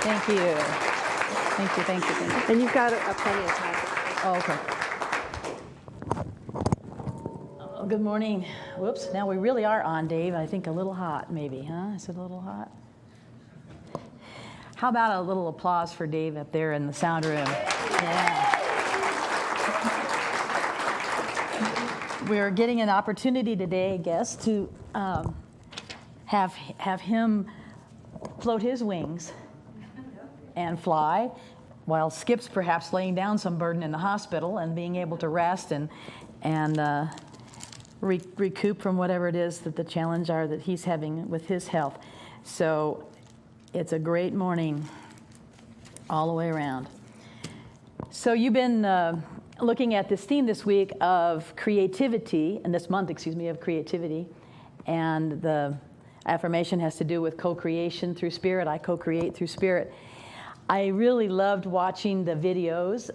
Thank you. Thank you, thank you, thank you. And you've got plenty of time. Oh, okay. Oh, good morning. Whoops, now we really are on, Dave. I think a little hot, maybe, huh? Is it a little hot? How about a little applause for Dave up there in the sound room? Yeah. We're getting an opportunity today, I guess, to have him float his wings and fly, while Skip's perhaps laying down some burden in the hospital and being able to rest and recoup from whatever it is that the challenge are that he's having with his health. So it's a great morning all the way around. So you've been looking at this theme this week of creativity, and this month, of creativity, and the affirmation has to do with co-creation through spirit. I co-create through spirit. I really loved watching the videos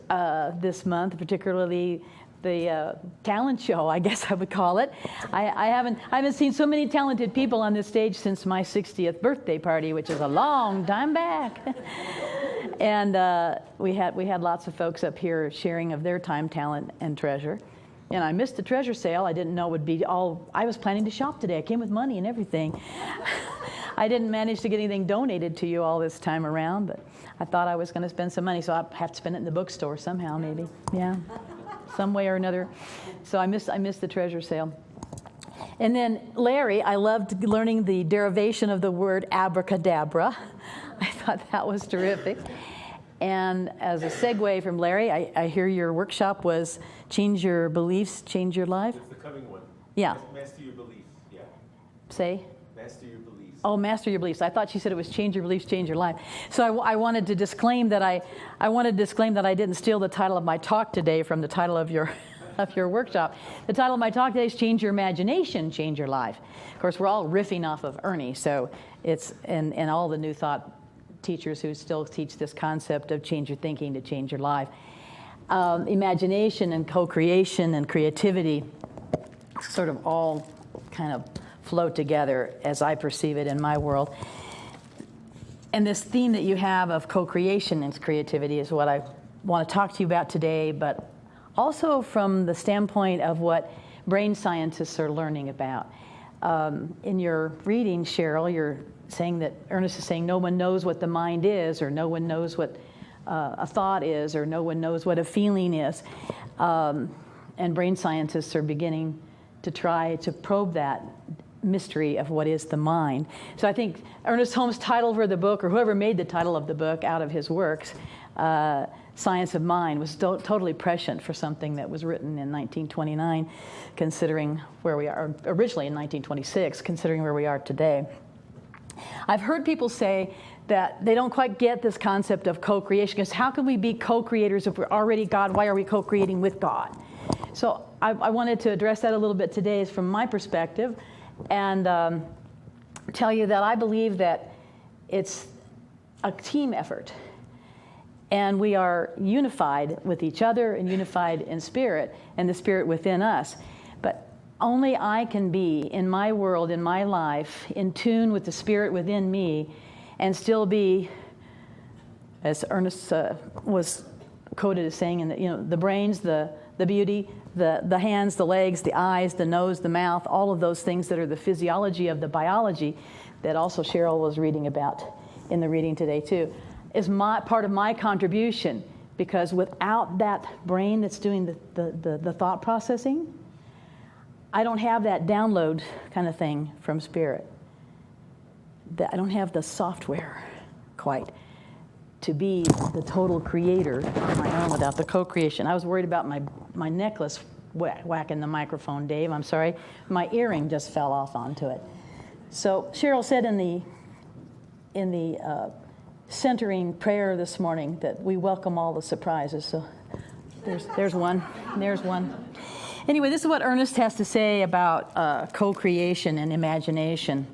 this month, particularly the talent show, I guess I would call it. I haven't seen so many talented people on this stage since my 60th birthday party, which is a long time back. And we had lots of folks up here sharing of their time, talent, and treasure. And I missed the treasure sale. I didn't know it would be all. I was planning to shop today. I came with money and everything. I didn't manage to get anything donated to you all this time around, but I thought I was going to spend some money, so I'll have to spend it in the bookstore somehow, maybe. Yeah, some way or another. So I missed the treasure sale. And then Larry, I loved learning the derivation of the word abracadabra. I thought that was terrific. And as a segue from Larry, I hear your workshop was change your beliefs, change your life. It's the coming one. Yeah. Master your beliefs. Yeah. Say? Master your beliefs. Oh, master your beliefs. I thought she said it was change your beliefs, change your life. So I wanted to disclaim that I didn't steal the title of my talk today from the title of your workshop. The title of my talk today is Change Your Imagination, Change Your Life. Of course, we're all riffing off of Ernie, so it's and all the New Thought teachers who still teach this concept of change your thinking to change your life. Imagination and co-creation and creativity sort of all kind of flow together as I perceive it in my world. And this theme that you have of co-creation and creativity is what I want to talk to you about today, but also from the standpoint of what brain scientists are learning about. In your reading, Cheryl, you're saying that Ernest is saying no one knows what the mind is, or no one knows what a thought is, or no one knows what a feeling is. And brain scientists are beginning to try to probe that mystery of what is the mind. So I think Ernest Holmes' title for the book, or whoever made the title of the book out of his works, Science of Mind, was totally prescient for something that was written in 1929, considering where we are, originally in 1926, considering where we are today. I've heard people say that they don't quite get this concept of co-creation, because how can we be co-creators if we're already God? Why are we co-creating with God? So I wanted to address that a little bit today from my perspective, and tell you that I believe that it's a team effort. And we are unified with each other and unified in spirit, and the spirit within us. But only I can be, in my world, in my life, in tune with the spirit within me, and still be, as Ernest was quoted as saying, the brains, the beauty, the hands, the legs, the eyes, the nose, the mouth, all of those things that are the physiology of the biology that also Cheryl was reading about in the reading today too, is part of my contribution, because without that brain that's doing the thought processing, I don't have that download kind of thing from spirit. I don't have the software quite to be the total creator on my own without the co-creation. I was worried about my necklace whacking the microphone, Dave. I'm sorry. My earring just fell off onto it. So Cheryl said in the centering prayer this morning that we welcome all the surprises. So there's one. There's one. Anyway, this is what Ernest has to say about co-creation and imagination.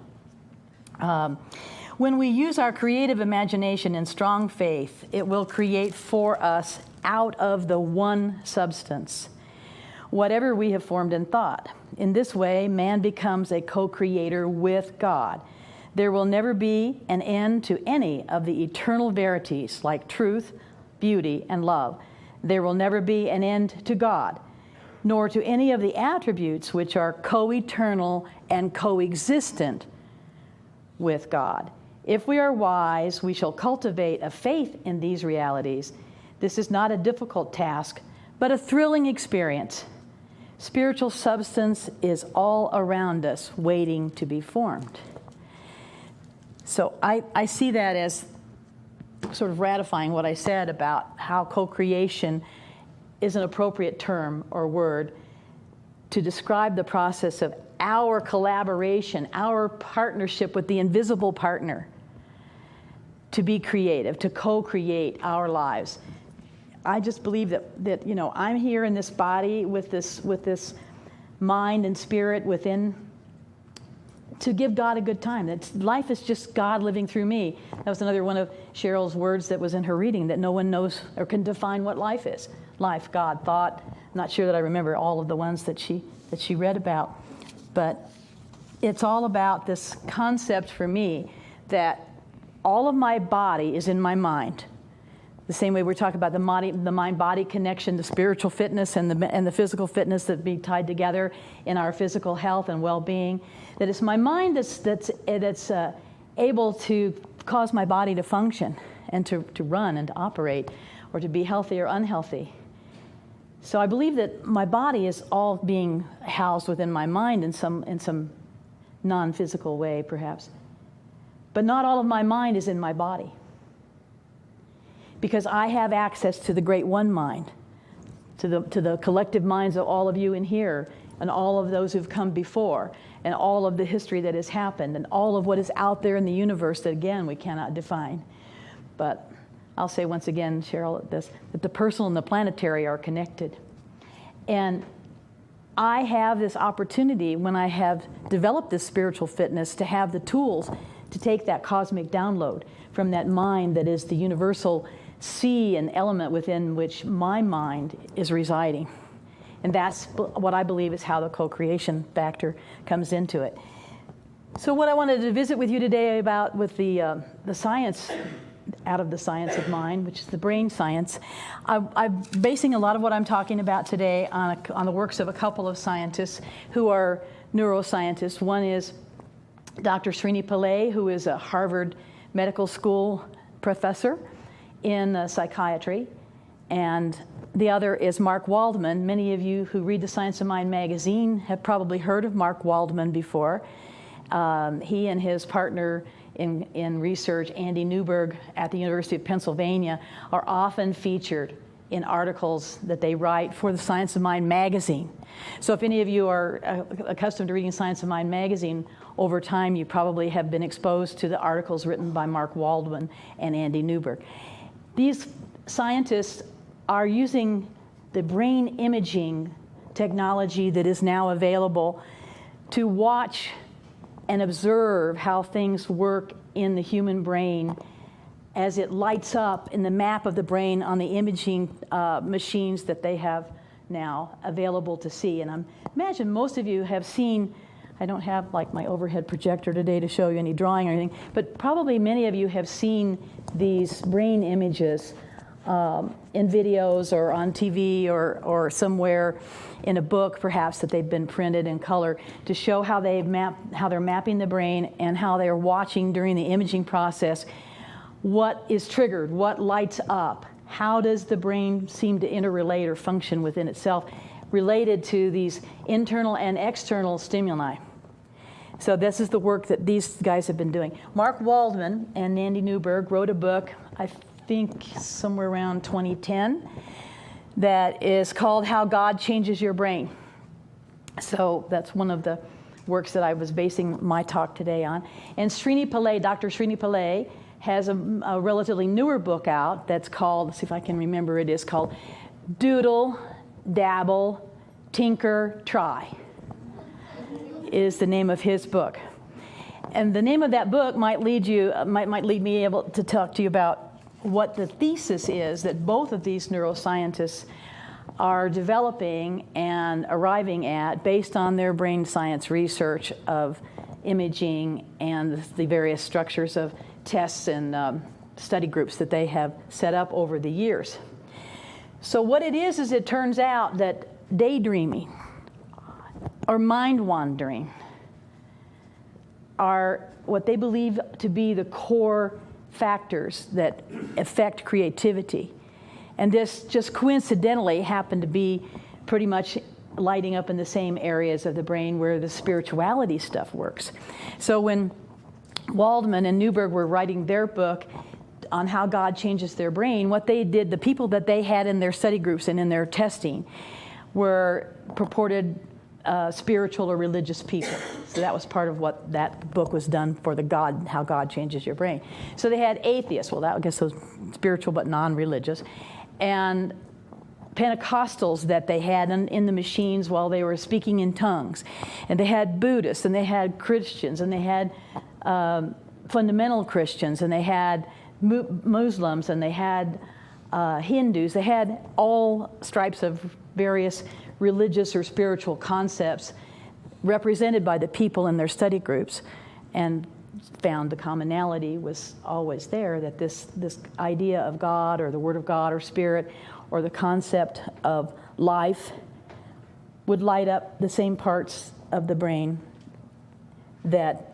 When we use our creative imagination and strong faith, it will create for us out of the one substance whatever we have formed in thought. In this way, man becomes a co-creator with God. There will never be an end to any of the eternal verities like truth, beauty, and love. There will never be an end to God, nor to any of the attributes which are co-eternal and coexistent with God. If we are wise, we shall cultivate a faith in these realities. This is not a difficult task, but a thrilling experience. Spiritual substance is all around us, waiting to be formed. So I see that as sort of ratifying what I said about how co-creation is an appropriate term or word to describe the process of our collaboration, our partnership with the invisible partner, to be creative, to co-create our lives. I just believe that you know, I'm here in this body with this mind and spirit within, to give God a good time. Life is just God living through me. That was another one of Cheryl's words that was in her reading, that no one knows or can define what life is. Life, God, thought. I'm not sure that I remember all of the ones that she read about. But it's all about this concept for me that all of my body is in my mind. The same way we're talking about the mind-body connection, the spiritual fitness and the physical fitness that be tied together in our physical health and well-being. That it's my mind that's able to cause my body to function and to run and to operate, or to be healthy or unhealthy. So I believe that my body is all being housed within my mind in some non-physical way, perhaps. But not all of my mind is in my body, because I have access to the great one mind, to the collective minds of all of you in here, and all of those who've come before, and all of the history that has happened, and all of what is out there in the universe that, again, we cannot define. But I'll say once again, Cheryl, that the personal and the planetary are connected. And I have this opportunity, when I have developed this spiritual fitness, to have the tools to take that cosmic download from that mind that is the universal sea and element within which my mind is residing. And that's what I believe is how the co-creation factor comes into it. So what I wanted to visit with you today about with the science, out of the science of mind, which is the brain science, I'm basing a lot of what I'm talking about today on the works of a couple of scientists who are neuroscientists. One is Dr. Srini Pillai, who is a Harvard Medical School professor in psychiatry, and the other is Mark Waldman. Many of you who read the Science of Mind magazine have probably heard of Mark Waldman before. He and his partner in research, Andy Newberg at the University of Pennsylvania, are often featured in articles that they write for the Science of Mind magazine. So if any of you are accustomed to reading Science of Mind magazine, over time you probably have been exposed to the articles written by Mark Waldman and Andy Newberg. These scientists are using the brain imaging technology that is now available to watch and observe how things work in the human brain as it lights up in the map of the brain on the imaging machines that they have now available to see. And I imagine most of you have seen, I don't have like my overhead projector today to show you any drawing or anything, but probably many of you have seen these brain images in videos or on TV or somewhere in a book, perhaps, that they've been printed in color to show how they're mapping the brain and how they're watching during the imaging process what is triggered, what lights up, how does the brain seem to interrelate or function within itself related to these internal and external stimuli. So this is the work that these guys have been doing. Mark Waldman and Andy Newberg wrote a book, I think somewhere around 2010, that is called How God Changes Your Brain. So that's one of the works that I was basing my talk today on. And Srini Pillai, Dr. Srini Pillai, has a relatively newer book out that's called, let's see if I can remember, it is called Doodle, Dabble, Tinker, Try, is the name of his book. And the name of that book might lead me able to talk to you about what the thesis is that both of these neuroscientists are developing and arriving at based on their brain science research of imaging and the various structures of tests and study groups that they have set up over the years. So what it is it turns out that daydreaming or mind wandering are what they believe to be the core factors that affect creativity. And this just coincidentally happened to be pretty much lighting up in the same areas of the brain where the spirituality stuff works. So when Waldman and Newberg were writing their book on how God changes their brain, what they did, the people that they had in their study groups and in their testing were purported spiritual or religious people. So that was part of what that book was done for, how God changes your brain. So they had atheists, well, that I guess was spiritual but non-religious, and Pentecostals that they had in the machines while they were speaking in tongues. And they had Buddhists, and they had Christians, and they had fundamental Christians, and they had Muslims, and they had Hindus. They had all stripes of various religious or spiritual concepts represented by the people in their study groups, and found the commonality was always there, that this idea of God or the Word of God or Spirit or the concept of life would light up the same parts of the brain that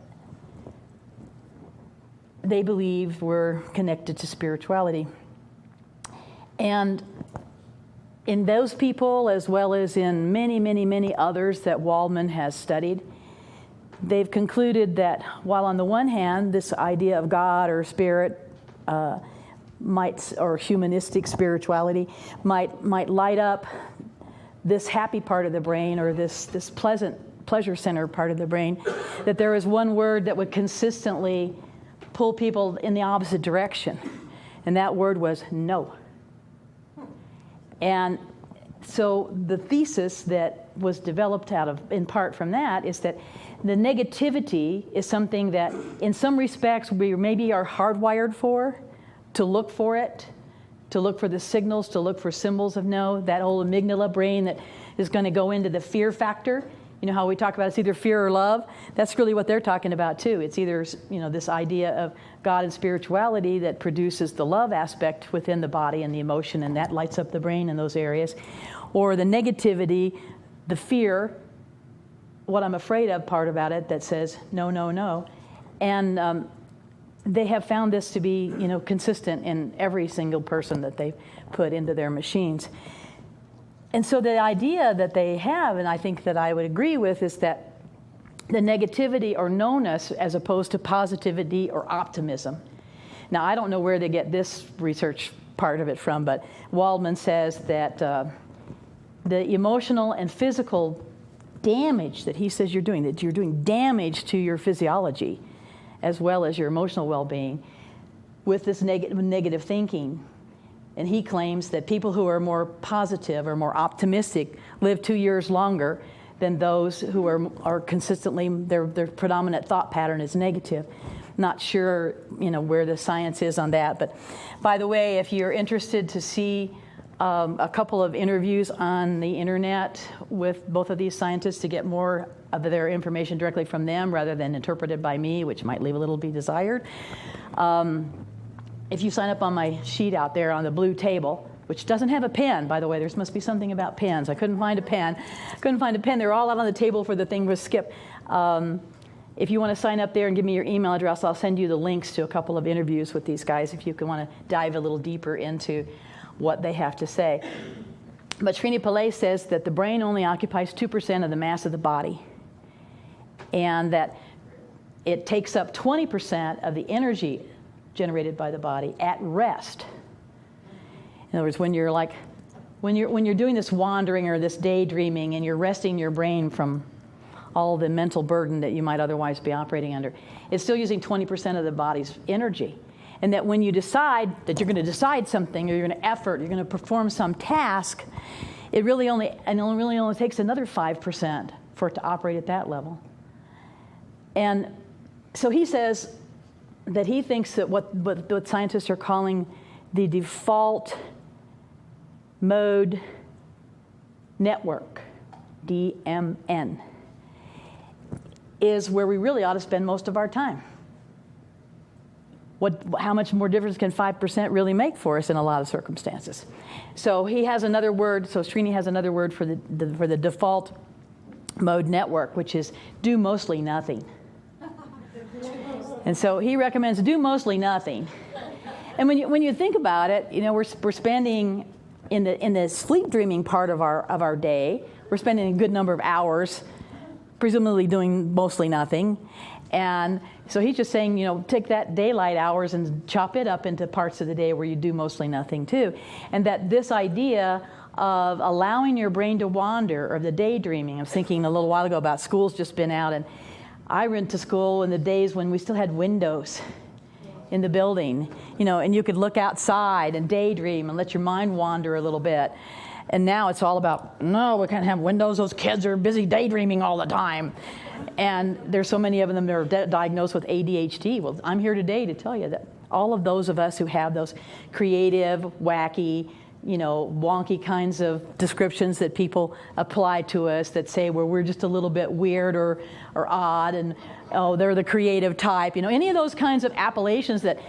they believed were connected to spirituality. And in those people, as well as in many, many, many others that Waldman has studied, they've concluded that while on the one hand, this idea of God or spirit or humanistic spirituality might light up this happy part of the brain or this pleasant pleasure center part of the brain, that there is one word that would consistently pull people in the opposite direction, and that word was no. And so the thesis that was developed in part from that is that the negativity is something that in some respects we maybe are hardwired for, to look for it, to look for the signals, to look for symbols of no, that whole amygdala brain that is going to go into the fear factor. You know how we talk about it's either fear or love? That's really what they're talking about too. It's either, this idea of God and spirituality that produces the love aspect within the body and the emotion, and that lights up the brain in those areas. Or the negativity, the fear, what I'm afraid of part about it that says no, no, no. And they have found this to be, consistent in every single person that they've put into their machines. And so the idea that they have, and I think that I would agree with, is that the negativity or no-ness as opposed to positivity or optimism. Now, I don't know where they get this research part of it from, but Waldman says that the emotional and physical damage that he says you're doing damage to your physiology as well as your emotional well-being with this negative thinking. And he claims that people who are more positive or more optimistic live 2 years longer than those who are consistently, their predominant thought pattern is negative. Not sure, where the science is on that. But by the way, if you're interested to see a couple of interviews on the internet with both of these scientists to get more of their information directly from them rather than interpreted by me, which might leave a little to be desired. If you sign up on my sheet out there on the blue table, which doesn't have a pen, by the way, there must be something about pens. I couldn't find a pen. They're all out on the table for the thing with Skip. If you want to sign up there and give me your email address, I'll send you the links to a couple of interviews with these guys if you want to dive a little deeper into what they have to say. But Srini Pillay says that the brain only occupies 2% of the mass of the body, and that it takes up 20% of the energy generated by the body at rest. In other words, when you're doing this wandering or this daydreaming and you're resting your brain from all the mental burden that you might otherwise be operating under, it's still using 20% of the body's energy. And that when you decide that you're going to decide something, or you're going to effort, you're going to perform some task, it really only takes another 5% for it to operate at that level. And so he says that he thinks that what scientists are calling the default mode network, DMN, is where we really ought to spend most of our time. How much more difference can 5% really make for us in a lot of circumstances? So he has another word, so Srini has another word for the default mode network, which is do mostly nothing. And so he recommends do mostly nothing. And when you think about it, we're spending in the sleep dreaming part of our day, we're spending a good number of hours, presumably doing mostly nothing. And so he's just saying, take that daylight hours and chop it up into parts of the day where you do mostly nothing too. And that this idea of allowing your brain to wander, or the daydreaming. I was thinking a little while ago about school's just been out, and I went to school in the days when we still had windows in the building, and you could look outside and daydream and let your mind wander a little bit. And now it's all about, no, we can't have windows. Those kids are busy daydreaming all the time. And there's so many of them that are diagnosed with ADHD. Well, I'm here today to tell you that all of those of us who have those creative, wacky, wonky kinds of descriptions that people apply to us that say, well, we're just a little bit weird or odd, and they're the creative type. Any of those kinds of appellations that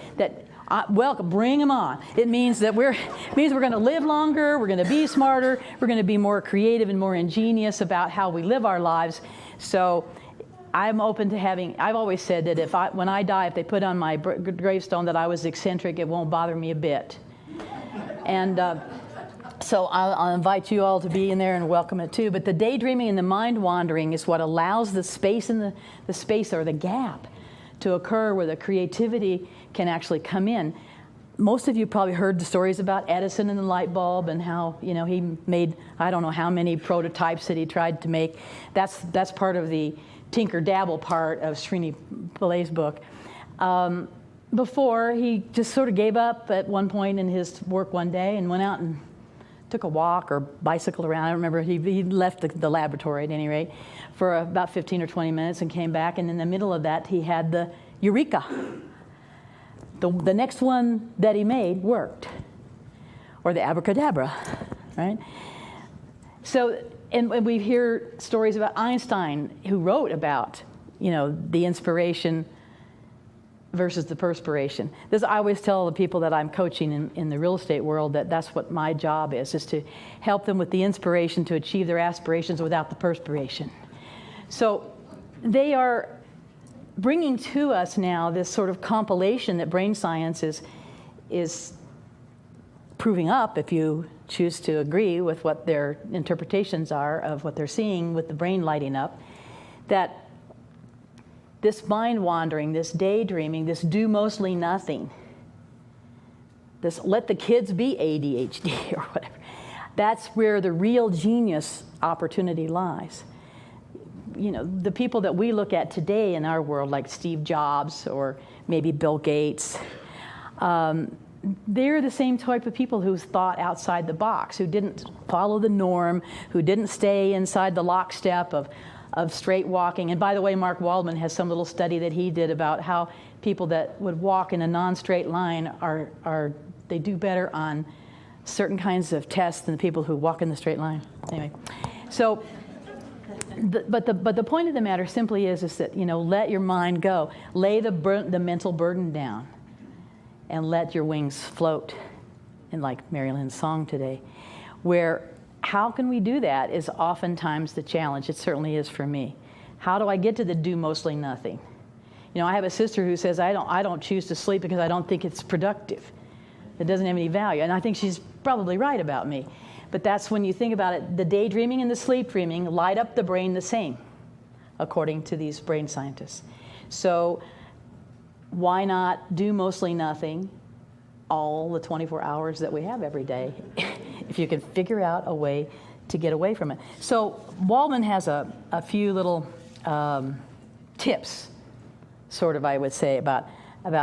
welcome, bring them on. It means that we're going to live longer, we're going to be smarter, we're going to be more creative and more ingenious about how we live our lives. So I'm open to I've always said that when I die, if they put on my gravestone that I was eccentric, it won't bother me a bit. And so I'll invite you all to be in there and welcome it too. But the daydreaming and the mind wandering is what allows the space in the space or the gap to occur where the creativity can actually come in. Most of you probably heard the stories about Edison and the light bulb and how he made I don't know how many prototypes that he tried to make. That's part of the tinker dabble part of Srini Pilay's book. Before he just sort of gave up at one point in his work one day and went out and took a walk or bicycled around. I remember he left the laboratory at any rate for about 15 or 20 minutes and came back, and in the middle of that he had the eureka. The next one that he made worked, or the abracadabra, right? So, and we hear stories about Einstein, who wrote about, the inspiration versus the perspiration. I always tell the people that I'm coaching in the real estate world that that's what my job is to help them with the inspiration to achieve their aspirations without the perspiration. So they are bringing to us now this sort of compilation that brain science is proving up, if you choose to agree with what their interpretations are of what they're seeing with the brain lighting up, that this mind wandering, this daydreaming, this do mostly nothing, this let the kids be ADHD or whatever, that's where the real genius opportunity lies. The people that we look at today in our world, like Steve Jobs or maybe Bill Gates, they're the same type of people who thought outside the box, who didn't follow the norm, who didn't stay inside the lockstep of straight walking. And by the way, Mark Waldman has some little study that he did about how people that would walk in a non-straight line they do better on certain kinds of tests than the people who walk in the straight line. Anyway, so but the point of the matter simply is that let your mind go, lay the mental burden down, and let your wings float. And like Mary Lynn's song today, where how can we do that is oftentimes the challenge. It certainly is for me. How do I get to the do mostly nothing? I have a sister who says I don't choose to sleep because I don't think it's productive. It doesn't have any value, and I think she's probably right about me. But that's when you think about it, the daydreaming and the sleep dreaming light up the brain the same, according to these brain scientists. So why not do mostly nothing all the 24 hours that we have every day, if you can figure out a way to get away from it? So Waldman has a few little tips, sort of, I would say, about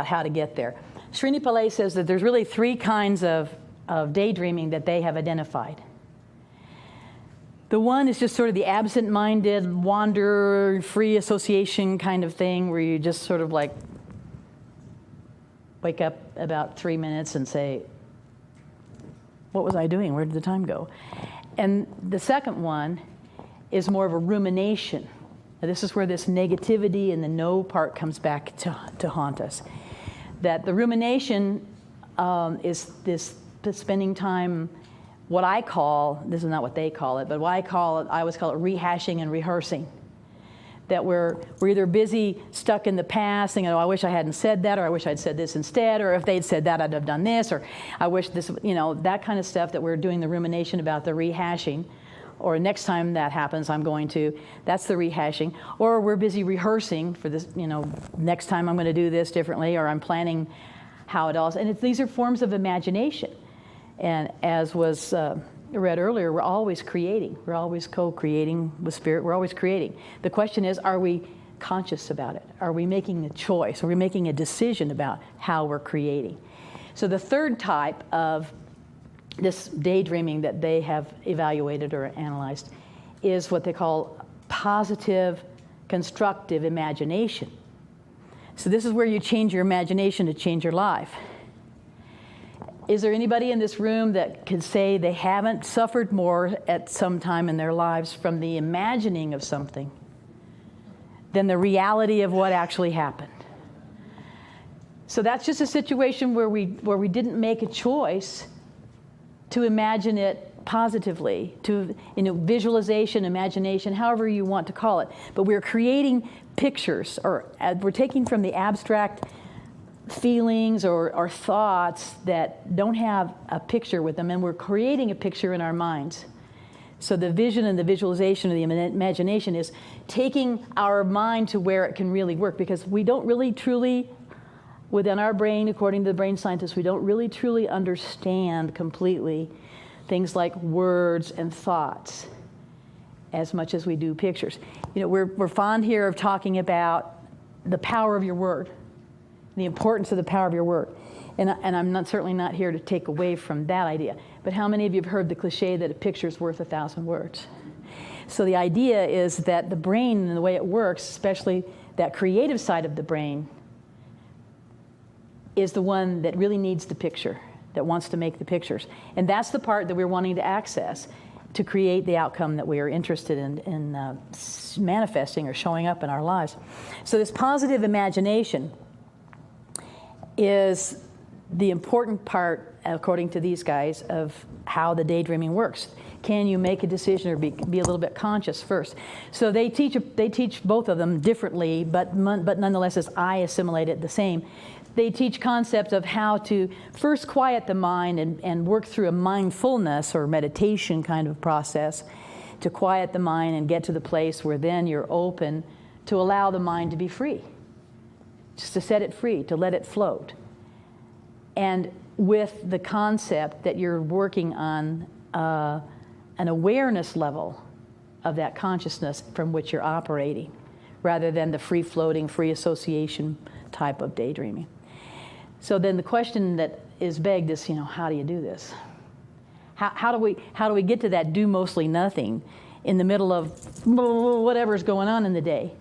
how to get there. Srini Pillay says that there's really three kinds of daydreaming that they have identified. The one is just sort of the absent-minded, wander, free association kind of thing, where you just sort of like wake up about 3 minutes and say, what was I doing? Where did the time go? And the second one is more of a rumination. Now, this is where this negativity and the no part comes back to haunt us. That the rumination is this spending time, what I call, this is not what they call it, but what I always call it rehashing and rehearsing. That we're either busy, stuck in the past, thinking, oh, I wish I hadn't said that, or I wish I'd said this instead, or if they'd said that, I'd have done this, or I wish this, that kind of stuff, that we're doing the rumination about the rehashing, or next time that happens, I'm going to, that's the rehashing, or we're busy rehearsing for this, next time I'm going to do this differently, or I'm planning how it all is. And these are forms of imagination. And as was read earlier, we're always creating. We're always co-creating with Spirit. We're always creating. The question is, are we conscious about it? Are we making a choice? Are we making a decision about how we're creating? So the third type of this daydreaming that they have evaluated or analyzed is what they call positive, constructive imagination. So this is where you change your imagination to change your life. Is there anybody in this room that can say they haven't suffered more at some time in their lives from the imagining of something than the reality of what actually happened? So that's just a situation where we didn't make a choice to imagine it positively, to visualization, imagination, however you want to call it. But we're creating pictures, or we're taking from the abstract feelings or thoughts that don't have a picture with them, and we're creating a picture in our minds. So the vision and the visualization of the imagination is taking our mind to where it can really work, because we don't really truly, within our brain, according to the brain scientists, we don't really truly understand completely things like words and thoughts as much as we do pictures. We're fond here of talking about the power of your word, the importance of the power of your word. And I'm certainly not here to take away from that idea. But how many of you have heard the cliche that a picture is worth 1,000 words? So the idea is that the brain and the way it works, especially that creative side of the brain, is the one that really needs the picture, that wants to make the pictures. And that's the part that we're wanting to access to create the outcome that we are interested in manifesting or showing up in our lives. So this positive imagination is the important part, according to these guys, of how the daydreaming works. Can you make a decision or be a little bit conscious first? So they teach both of them differently, but nonetheless, as I assimilate it, the same. They teach concepts of how to first quiet the mind and work through a mindfulness or meditation kind of process to quiet the mind and get to the place where then you're open to allow the mind to be free. Just to set it free, to let it float. And with the concept that you're working on an awareness level of that consciousness from which you're operating, rather than the free-floating, free association type of daydreaming. So then the question that is begged is, how do you do this? How do we get to that do mostly nothing in the middle of whatever's going on in the day?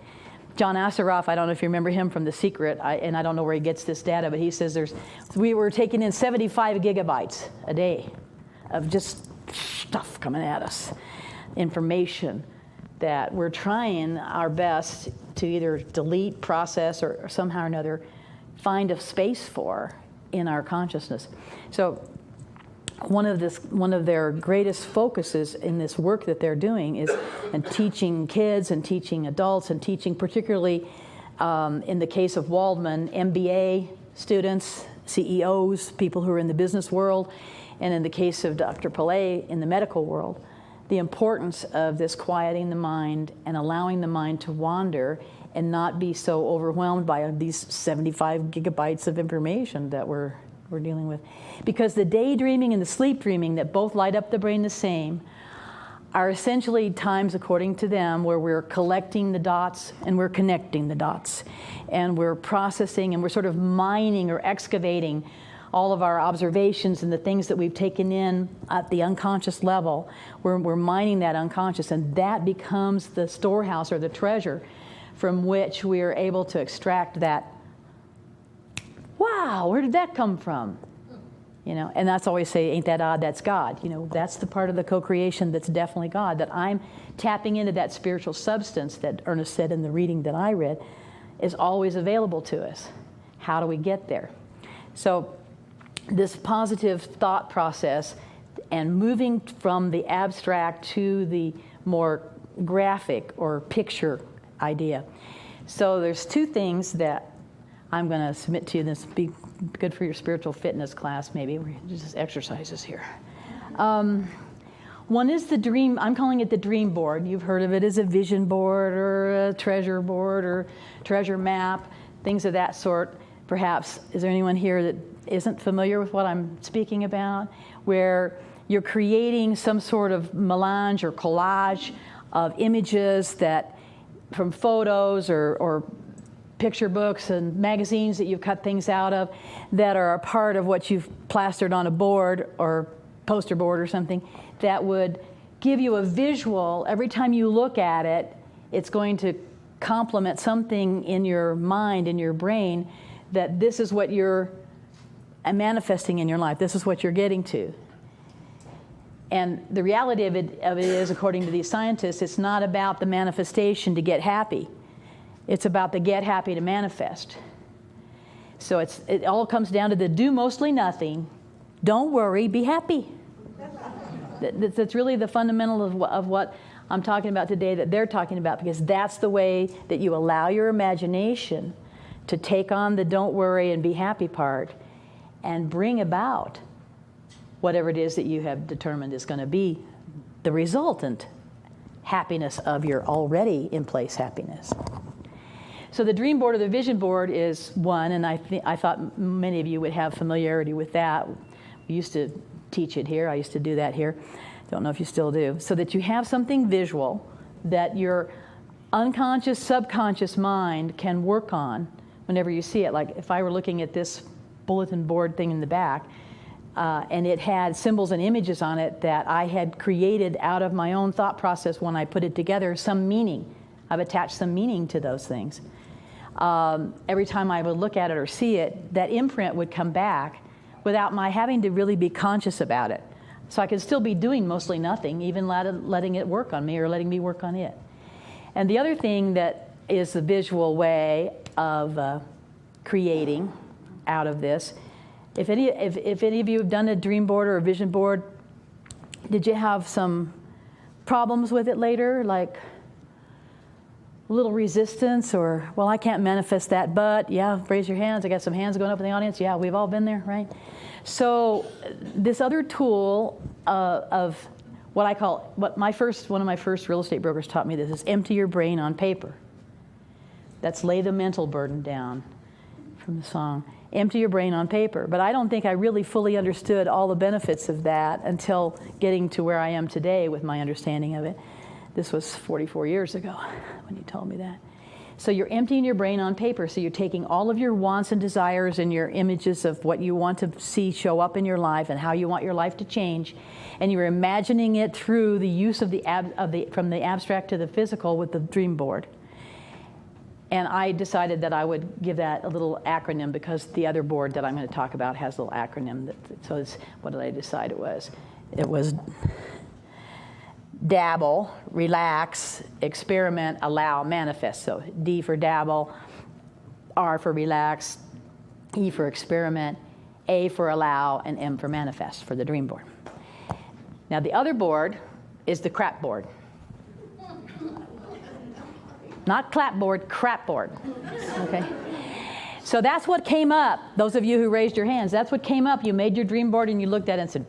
John Assaraf, I don't know if you remember him from The Secret, and I don't know where he gets this data, but he says we were taking in 75 gigabytes a day of just stuff coming at us, information that we're trying our best to either delete, process, or somehow or another find a space for in our consciousness. So one of their greatest focuses in this work that they're doing is in teaching kids and teaching adults and teaching particularly, in the case of Waldman, MBA students, CEOs, people who are in the business world, and in the case of Dr. Pillay in the medical world, the importance of this quieting the mind and allowing the mind to wander and not be so overwhelmed by these 75 gigabytes of information that we're dealing with. Because the daydreaming and the sleep dreaming that both light up the brain the same are essentially times, according to them, where we're collecting the dots and we're connecting the dots. And we're processing and we're sort of mining or excavating all of our observations and the things that we've taken in at the unconscious level. We're mining that unconscious, and that becomes the storehouse or the treasure from which we are able to extract that, wow, where did that come from? You know, and that's always say, ain't that odd, that's God. You know, that's the part of the co-creation that's definitely God, that I'm tapping into that spiritual substance that Ernest said in the reading that I read is always available to us. How do we get there? So this positive thought process and moving from the abstract to the more graphic or picture idea. So there's two things that I'm going to submit to you. This would be good for your spiritual fitness class, maybe. We're just exercises here. One is the dream. I'm calling it the dream board. You've heard of it as a vision board or a treasure board or treasure map, things of that sort. Perhaps, is there anyone here that isn't familiar with what I'm speaking about? Where you're creating some sort of melange or collage of images that, from photos or picture books and magazines that you've cut things out of, that are a part of what you've plastered on a board or poster board or something, that would give you a visual. Every time you look at it, it's going to complement something in your mind, in your brain, that this is what you're manifesting in your life. This is what you're getting to. And the reality of it is, according to these scientists, it's not about the manifestation to get happy. It's about the get happy to manifest. So it all comes down to the do mostly nothing, don't worry, be happy. That's really the fundamental of what I'm talking about today, that they're talking about, because that's the way that you allow your imagination to take on the don't worry and be happy part and bring about whatever it is that you have determined is going to be the resultant happiness of your already in place happiness. So the dream board or the vision board is one, and I thought many of you would have familiarity with that. We used to teach it here. I used to do that here. Don't know if you still do. So that you have something visual that your unconscious, subconscious mind can work on whenever you see it. Like if I were looking at this bulletin board thing in the back, and it had symbols and images on it that I had created out of my own thought process when I put it together, some meaning. I've attached some meaning to those things. Every time I would look at it or see it, that imprint would come back without my having to really be conscious about it. So I could still be doing mostly nothing, even letting it work on me or letting me work on it. And the other thing that is the visual way of creating out of this, if any of you have done a dream board or a vision board, did you have some problems with it later, like a little resistance, or, well, I can't manifest that, but, yeah, raise your hands. I got some hands going up in the audience. Yeah, we've all been there, right? So this other tool of what I call, one of my first real estate brokers taught me this, is empty your brain on paper. That's lay the mental burden down from the song. Empty your brain on paper. But I don't think I really fully understood all the benefits of that until getting to where I am today with my understanding of it. This was 44 years ago when you told me that. So you're emptying your brain on paper. So you're taking all of your wants and desires and your images of what you want to see show up in your life and how you want your life to change, and you're imagining it through the use of from the abstract to the physical with the dream board. And I decided that I would give that a little acronym, because the other board that I'm going to talk about has a little acronym. What did I decide it was? It was dabble, relax, experiment, allow, manifest. So D for dabble, R for relax, E for experiment, A for allow, and M for manifest for the dream board. Now the other board is the crap board. Not clapboard, crap board. Okay? So that's what came up. Those of you who raised your hands, that's what came up. You made your dream board and you looked at it and said,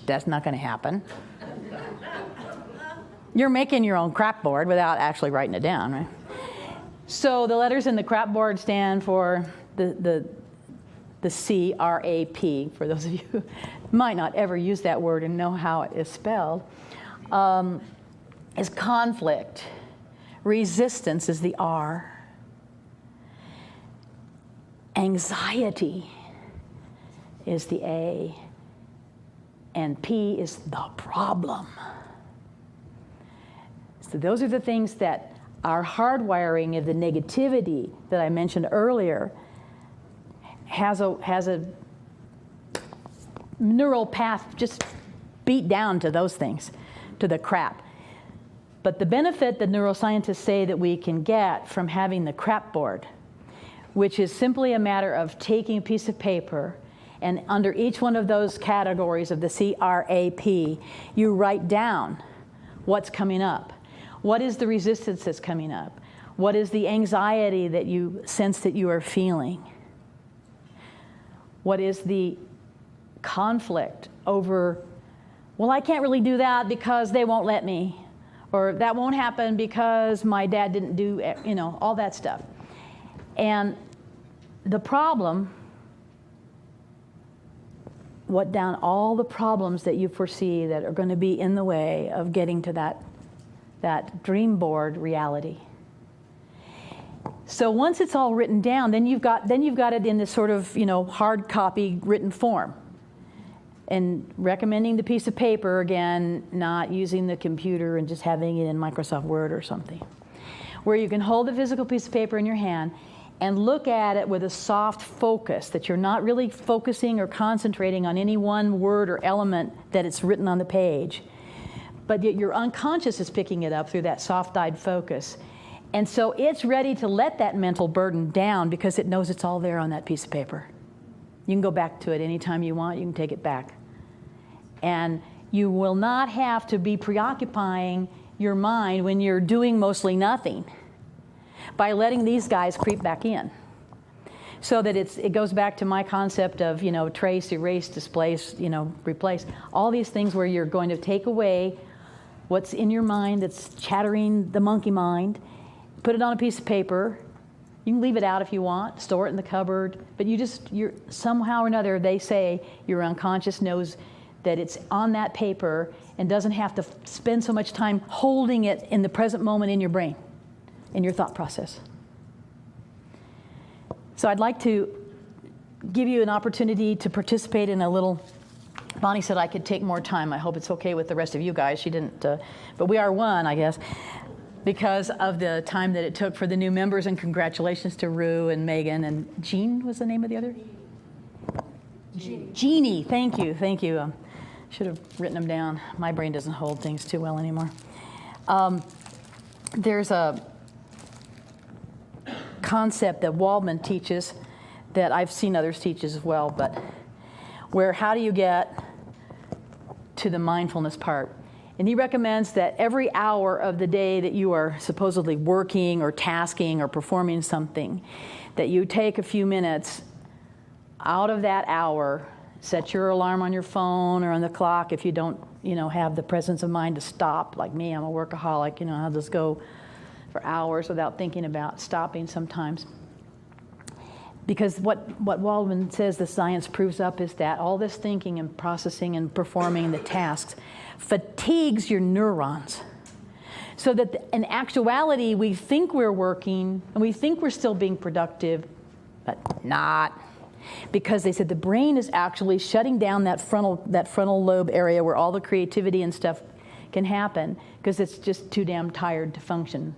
that's not going to happen. You're making your own crap board without actually writing it down, right? So the letters in the crap board stand for the C-R-A-P, for those of you who might not ever use that word and know how it is spelled, is conflict. Resistance is the R. Anxiety is the A. And P is the problem. So those are the things that our hardwiring of the negativity that I mentioned earlier has a neural path just beat down to those things, to the crap. But the benefit the neuroscientists say that we can get from having the crap board, which is simply a matter of taking a piece of paper and under each one of those categories of the CRAP, you write down what's coming up. What is the resistance that's coming up? What is the anxiety that you sense that you are feeling? What is the conflict over, well, I can't really do that because they won't let me, or that won't happen because my dad didn't do, all that stuff. And the problem, what down all the problems that you foresee that are going to be in the way of getting to that dream board reality. So once it's all written down, then you've got it in this sort of hard copy written form. And recommending the piece of paper again, not using the computer and just having it in Microsoft Word or something, where you can hold the physical piece of paper in your hand and look at it with a soft focus, that you're not really focusing or concentrating on any one word or element that it's written on the page, but yet your unconscious is picking it up through that soft-eyed focus. And so it's ready to let that mental burden down because it knows it's all there on that piece of paper. You can go back to it anytime you want. You can take it back. And you will not have to be preoccupying your mind when you're doing mostly nothing by letting these guys creep back in. So that it goes back to my concept of, trace, erase, displace, replace. All these things where you're going to take away what's in your mind that's chattering the monkey mind, put it on a piece of paper. You can leave it out if you want, store it in the cupboard, but you're somehow or another, they say your unconscious knows that it's on that paper and doesn't have to spend so much time holding it in the present moment in your brain, in your thought process. So I'd like to give you an opportunity to participate in a little. Bonnie said I could take more time. I hope it's okay with the rest of you guys. She didn't, but we are one, I guess, because of the time that it took for the new members, and congratulations to Rue and Megan and Jean was the name of the other? Jeannie, thank you. Should have written them down. My brain doesn't hold things too well anymore. There's a concept that Waldman teaches that I've seen others teach as well, but where how do you get to the mindfulness part? And he recommends that every hour of the day that you are supposedly working or tasking or performing something, that you take a few minutes out of that hour, set your alarm on your phone or on the clock if you don't, have the presence of mind to stop. Like me, I'm a workaholic, I'll just go for hours without thinking about stopping sometimes. Because what Waldman says the science proves up is that all this thinking and processing and performing the tasks fatigues your neurons. So that in actuality, we think we're working and we think we're still being productive, but not. Because they said the brain is actually shutting down that frontal lobe area where all the creativity and stuff can happen because it's just too damn tired to function.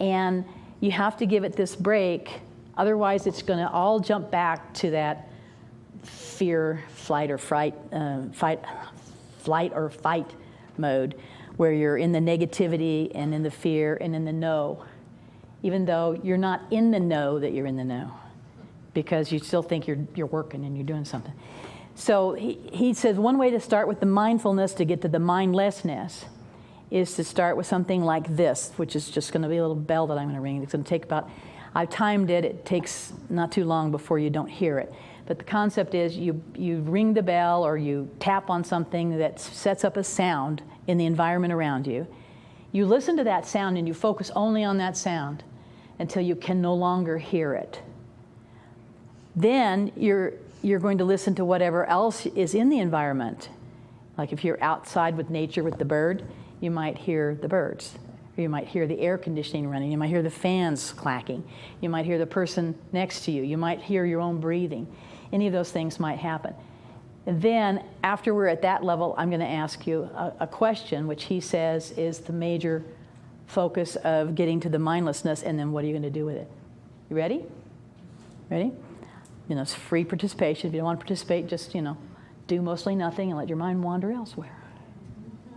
And you have to give it this break, otherwise it's going to all jump back to that fear, flight or fight mode where you're in the negativity and in the fear and in the no, even though you're not in the know that you're in the know, because you still think you're working and you're doing something. So he says one way to start with the mindfulness to get to the mindlessness is to start with something like this, which is just going to be a little bell that I'm going to ring. It's going to take I've timed it. It takes not too long before you don't hear it. But the concept is you ring the bell or you tap on something that sets up a sound in the environment around you. You listen to that sound and you focus only on that sound until you can no longer hear it. Then you're going to listen to whatever else is in the environment. Like if you're outside with nature with the bird, you might hear the birds. Or you might hear the air conditioning running. You might hear the fans clacking. You might hear the person next to you. You might hear your own breathing. Any of those things might happen. And then after we're at that level, I'm going to ask you a question, which he says is the major focus of getting to the mindlessness, and then what are you going to do with it? You ready? Ready? It's free participation. If you don't want to participate, just, do mostly nothing and let your mind wander elsewhere.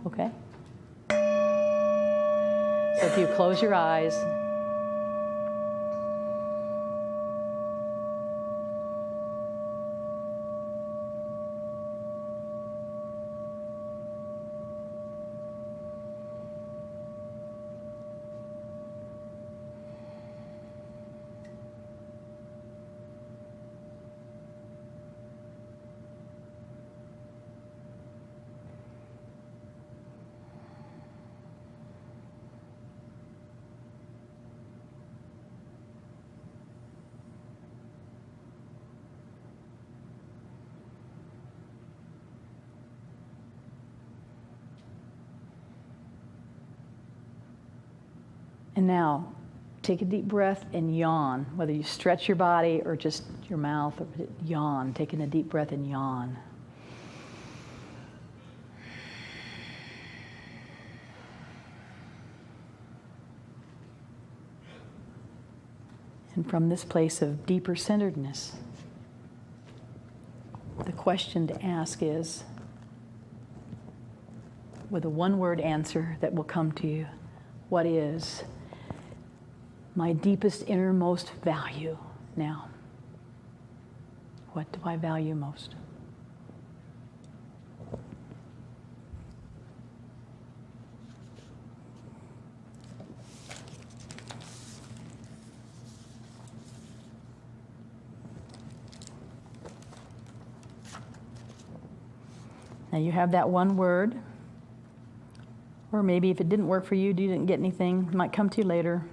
Okay? So if you close your eyes, and now, take a deep breath and yawn, whether you stretch your body or just your mouth, or yawn, taking a deep breath and yawn. And from this place of deeper centeredness, the question to ask is, with a one-word answer that will come to you, what is my deepest, innermost value now? What do I value most? Now you have that one word, or maybe if it didn't work for you, you didn't get anything, it might come to you later.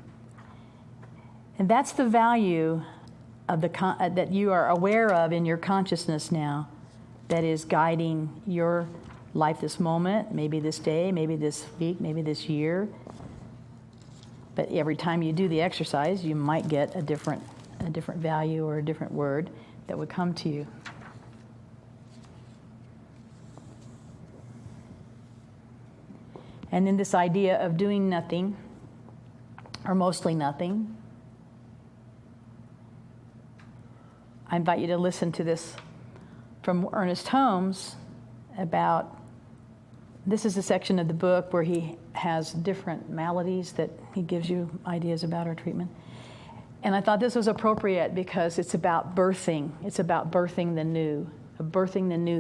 And that's the value of that you are aware of in your consciousness now, that is guiding your life this moment, maybe this day, maybe this week, maybe this year. But every time you do the exercise, you might get a different value or a different word that would come to you. And in this idea of doing nothing, or mostly nothing, I invite you to listen to this from Ernest Holmes about, this is a section of the book where he has different maladies that he gives you ideas about our treatment. And I thought this was appropriate because it's about birthing. It's about birthing the new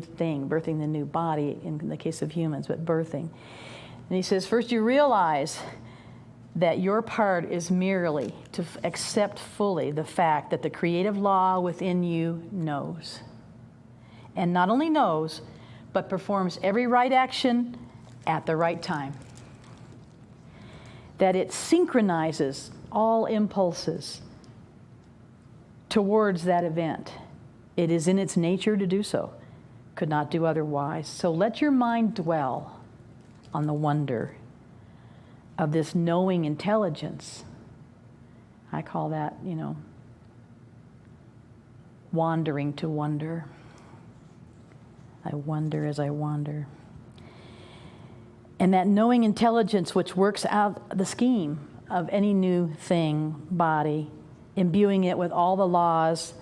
thing, birthing the new body in the case of humans, but birthing. And he says, first you realize that your part is merely to accept fully the fact that the creative law within you knows. And not only knows, but performs every right action at the right time. That it synchronizes all impulses towards that event. It is in its nature to do so, could not do otherwise. So let your mind dwell on the wonder of this knowing intelligence. I call that, wandering to wonder. I wonder as I wander. And that knowing intelligence which works out the scheme of any new thing, body, imbuing it with all the laws,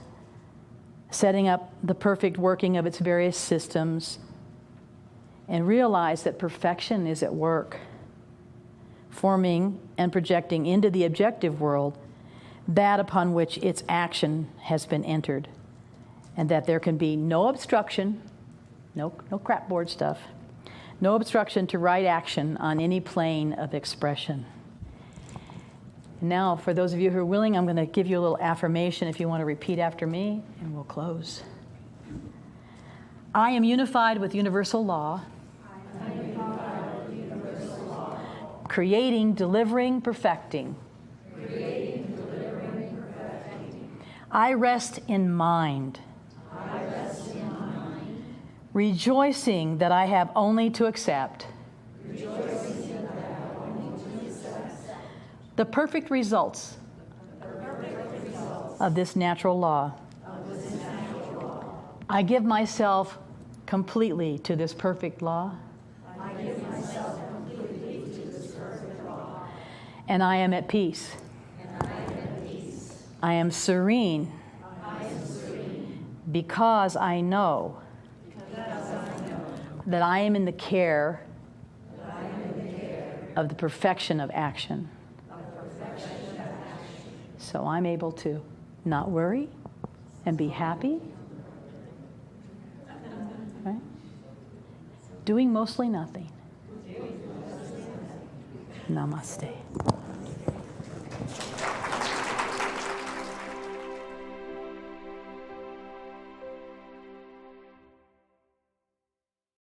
setting up the perfect working of its various systems, and realize that perfection is at work, forming and projecting into the objective world that upon which its action has been entered, and that there can be no obstruction, no crapboard stuff, no obstruction to right action on any plane of expression. Now, for those of you who are willing, I'm going to give you a little affirmation if you want to repeat after me, and we'll close. I am unified with universal law. Creating, delivering, perfecting. I rest in mind. Rejoicing that I have only to accept. The perfect results of this natural law. I give myself completely to this perfect law. And I am at peace. I am serene. Because I know that I am in the care of the perfection of action. So I'm able to not worry and be happy. Right? Doing mostly nothing. Namaste.